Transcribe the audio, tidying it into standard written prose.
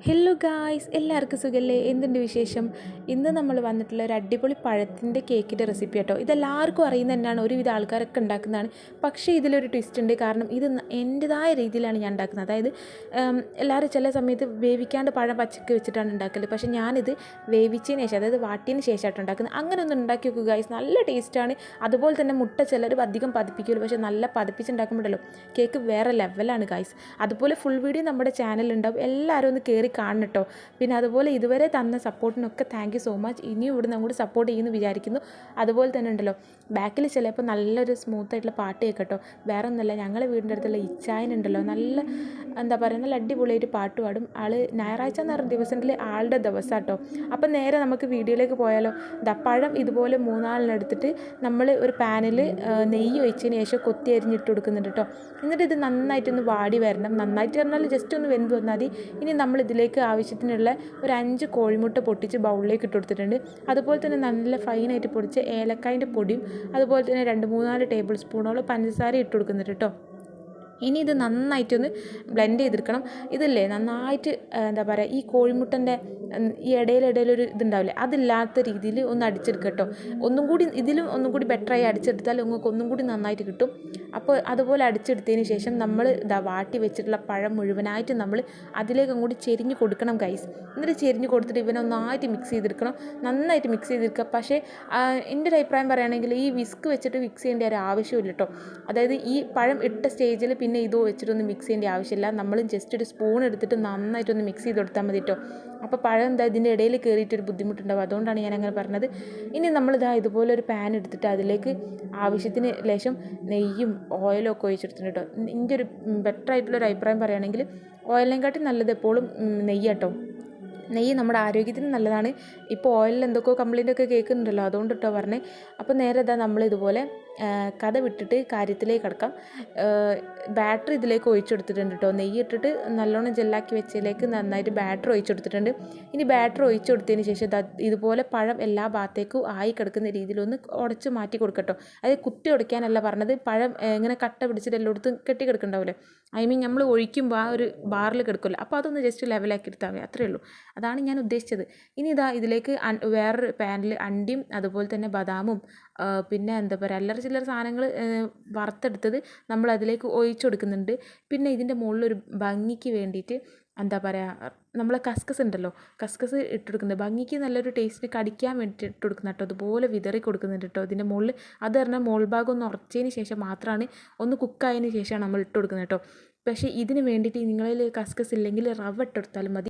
Hello guys, എല്ലാവർക്കും സുഖമല്ലേ? എന്തുണ്ട് വിശേഷം? ഇന്ന് നമ്മൾ വന്നിട്ടുള്ള ഒരു അടിപൊളി പഴത്തിൻ്റെ കേക്കിൻ്റെ റെസിപ്പി കേട്ടോ. ഇതെല്ലാവർക്കും അറിയുന്ന തന്നെയാണ്, ഒരുവിധ ആൾക്കാരൊക്കെ ഉണ്ടാക്കുന്നതാണ്. പക്ഷേ ഇതിലൊരു ട്വിസ്റ്റ് ഉണ്ട്. കാരണം ഇത് എൻ്റെതായ രീതിയിലാണ് ഞാൻ ഉണ്ടാക്കുന്നത്. അതായത് എല്ലാവരും ചില സമയത്ത് വേവിക്കാണ്ട് പഴം പച്ചക്ക് വെച്ചിട്ടാണ് ഉണ്ടാക്കല്. പക്ഷേ ഞാനിത് വേവിച്ചതിന് ശേഷം, അതായത് വാട്ടിയതിന് ശേഷമായിട്ട് ഉണ്ടാക്കുന്നത്. അങ്ങനെ ഒന്ന് ഉണ്ടാക്കി നോക്കുക ഗായ്സ്, നല്ല ടേസ്റ്റാണ്. അതുപോലെ തന്നെ മുട്ട ചിലർ അധികം പതിപ്പിക്കുമല്ലോ, പക്ഷേ നല്ല പതിപ്പിച്ചുണ്ടാക്കുമ്പോഴല്ലോ കേക്ക് വേറെ ലെവലാണ് ഗായ്സ്. അതുപോലെ ഫുൾ വീഡിയോ നമ്മുടെ ചാനലുണ്ടാവും, എല്ലാവരും ഒന്ന് കയറി കാണണം കേട്ടോ. പിന്നെ അതുപോലെ ഇതുവരെ തന്ന സപ്പോർട്ടിനൊക്കെ താങ്ക് യു സോ മച്ച്. ഇനിയും ഇവിടെ അങ്ങോട്ട് സപ്പോർട്ട് ചെയ്യുമെന്ന് വിചാരിക്കുന്നു. അതുപോലെ തന്നെ ഉണ്ടല്ലോ, ബാക്കിൽ ചിലപ്പോൾ നല്ലൊരു സ്മൂത്തായിട്ടുള്ള പാട്ട് കേൾക്കട്ടോ. വേറെ ഒന്നുമല്ല, ഞങ്ങളെ വീടിൻ്റെ അടുത്തുള്ള ഇച്ചായനുണ്ടല്ലോ, നല്ല എന്താ പറയുക, നല്ല അടിപൊളിയായിട്ട് പാട്ട് പാടും. ആൾ ഞായറാഴ്ച എന്ന് പറഞ്ഞ ദിവസത്തിൽ ആളുടെ ദിവസം കേട്ടോ. അപ്പം നേരെ നമുക്ക് വീഡിയോയിലേക്ക് പോയാലോ. പഴം ഇതുപോലെ മൂന്നാളിനെടുത്തിട്ട് നമ്മൾ ഒരു പാനിൽ നെയ്യ് ഒഴിച്ചതിന് ശേഷം കൊത്തി അരിഞ്ഞിട്ട് കൊടുക്കുന്നുണ്ട് കേട്ടോ. എന്നിട്ട് ഇത് നന്നായിട്ടൊന്ന് വാടി വരണം. നന്നായിട്ട് പറഞ്ഞാൽ ജസ്റ്റ് ഒന്ന് വെന്ത് വന്നാൽ മതി. ഇനി നമ്മളിതിലേക്ക് ആവശ്യത്തിനുള്ള ഒരു 5 കോഴിമുട്ട പൊട്ടിച്ച് ബൗളിലേക്ക് ഇട്ട് കൊടുത്തിട്ടുണ്ട്. അതുപോലെ തന്നെ നല്ല ഫൈനായിട്ട് പൊടിച്ച ഏലക്കായൻ്റെ പൊടിയും അതുപോലെ തന്നെ 2-3-4 ടേബിൾ സ്പൂണോളം പഞ്ചസാര ഇട്ട് കൊടുക്കുന്നുണ്ട് കേട്ടോ. ഇനി ഇത് നന്നായിട്ടൊന്ന് ബ്ലെൻഡ് ചെയ്തെടുക്കണം. ഇതില്ലേ നന്നായിട്ട് എന്താ പറയുക, ഈ കോഴിമുട്ടൻ്റെ ഈ ഇടയിലൊരു ഇതുണ്ടാവില്ലേ, അതില്ലാത്ത രീതിയിൽ ഒന്ന് അടിച്ചെടുക്കുക കേട്ടോ. ഇതിലും ഒന്നും കൂടി ബെറ്ററായി അടിച്ചെടുത്താൽ നിങ്ങൾക്ക് ഒന്നും കൂടി നന്നായിട്ട് കിട്ടും. അപ്പോൾ അതുപോലെ അടിച്ചെടുത്തതിന് ശേഷം നമ്മൾ വാട്ടി വെച്ചിട്ടുള്ള പഴം മുഴുവനായിട്ട് നമ്മൾ അതിലേക്ക് അങ്ങോട്ട് ചെരിഞ്ഞ് കൊടുക്കണം ഗൈസ്. എന്നിട്ട് ചെരിഞ്ഞ് കൊടുത്തിട്ട് ഇവനെ ഒന്നായിട്ട് മിക്സ് ചെയ്തെടുക്കണം, നന്നായിട്ട് മിക്സ് ചെയ്തെടുക്കുക. പക്ഷേ എൻ്റെ ഒരു അഭിപ്രായം പറയുകയാണെങ്കിൽ ഈ വിസ്ക് വെച്ചിട്ട് മിക്സ് ചെയ്യേണ്ട ഒരു ആവശ്യമില്ല കേട്ടോ. അതായത് ഈ പഴം ഇട്ട സ്റ്റേജിൽ പിന്നെ ഇതോ വെച്ചിട്ടൊന്നും മിക്സ് ചെയ്യേണ്ട ആവശ്യമില്ല. നമ്മൾ ജസ്റ്റ് ഒരു സ്പൂൺ എടുത്തിട്ട് നന്നായിട്ടൊന്ന് മിക്സ് ചെയ്ത് കൊടുത്താൽ മതി കേട്ടോ. അപ്പോൾ പഴം ഇതിൻ്റെ ഇടയിൽ കയറിയിട്ടൊരു ബുദ്ധിമുട്ടുണ്ടാവും, അതുകൊണ്ടാണ് ഞാൻ അങ്ങനെ പറഞ്ഞത്. ഇനി ഇതുപോലെ ഒരു പാൻ എടുത്തിട്ട് അതിലേക്ക് ആവശ്യത്തിന് ലേശം നെയ്യും ഓയിലും ഒക്കെ ഒഴിച്ചെടുത്തിട്ടുണ്ട് കേട്ടോ. എൻ്റെ ഒരു ബെറ്റർ ആയിട്ടുള്ളൊരു അഭിപ്രായം പറയുകയാണെങ്കിൽ ഓയിലിനെക്കാട്ടി നല്ലത് എപ്പോഴും നെയ്യ് കേട്ടോ. നെയ്യ് നമ്മുടെ ആരോഗ്യത്തിന് നല്ലതാണ്. ഇപ്പോൾ ഓയിലിൽ എന്തൊക്കെയോ കംപ്ലൈൻ്റ് ഒക്കെ കേൾക്കുന്നുണ്ടല്ലോ, അതുകൊണ്ട് കേട്ടോ പറഞ്ഞത്. അപ്പോൾ നേരെ നമ്മളിതുപോലെ കഥ വിട്ടിട്ട് കാര്യത്തിലേക്ക് കിടക്കാം. ബാറ്ററി ഇതിലേക്ക് ഒഴിച്ചെടുത്തിട്ടുണ്ട് കേട്ടോ. നെയ്യ് ഇട്ടിട്ട് നല്ലോണം ജെല്ലാക്കി വെച്ചതിലേക്ക് നന്നായിട്ട് ബാറ്ററി ഒഴിച്ചെടുത്തിട്ടുണ്ട്. ഇനി ബാറ്ററി ഒഴിച്ചു കൊടുത്തതിന് ശേഷം ഇതുപോലെ പഴം എല്ലാ ഭാഗത്തേക്കും ആയി കിടക്കുന്ന രീതിയിലൊന്ന് ഉടച്ച് മാറ്റി കൊടുക്കട്ടോ. അതായത് കുത്തി ഉടയ്ക്കാനല്ല പറഞ്ഞത്, പഴം ഇങ്ങനെ കട്ട പിടിച്ചിട്ട് എല്ലായിടത്തും കെട്ടി കിടക്കുന്നുണ്ടാവില്ലേ, നമ്മൾ ഒഴിക്കുമ്പോൾ ആ ഒരു ബാറിൽ കിടക്കുമല്ലോ, അപ്പോൾ അതൊന്ന് ജസ്റ്റ് ലെവലാക്കി എടുത്താൽ മതി, അത്രയേ ഉള്ളൂ. അതാണ് ഞാൻ ഉദ്ദേശിച്ചത്. ഇനി ഇതിലേക്ക് വേറൊരു പാനിൽ അണ്ടിയും അതുപോലെ തന്നെ ബദാമും പിന്നെ എന്താ പറയുക, അല്ലറ ചില്ലറ സാധനങ്ങൾ വറുത്തെടുത്തത് നമ്മൾ അതിലേക്ക് ഒഴിച്ചു കൊടുക്കുന്നുണ്ട്. പിന്നെ ഇതിൻ്റെ മുകളിലൊരു ഭംഗിക്ക് വേണ്ടിയിട്ട് എന്താ പറയുക, നമ്മളെ കസ്കസ് ഉണ്ടല്ലോ, കസ്കസ് ഇട്ട് കൊടുക്കുന്നുണ്ട്. ഭംഗിക്ക് നല്ലൊരു ടേസ്റ്റ് കടിക്കാൻ വേണ്ടിയിട്ട് ഇട്ട് കൊടുക്കുന്ന കേട്ടോ. അതുപോലെ വിതറി കൊടുക്കുന്നുണ്ട് കേട്ടോ ഇതിൻ്റെ മുകളിൽ. അത് പറഞ്ഞാൽ മുകൾ ഭാഗം ഒന്ന് ഉറച്ചതിന് ശേഷം മാത്രമാണ്, ഒന്ന് കുക്കായതിന് ശേഷമാണ് നമ്മൾ ഇട്ട് കൊടുക്കുന്നത് കേട്ടോ. പക്ഷേ ഇതിന് വേണ്ടിയിട്ട് നിങ്ങളിൽ കസ്കസ് ഇല്ലെങ്കിൽ റവ ഇട്ടെടുത്താലും മതി.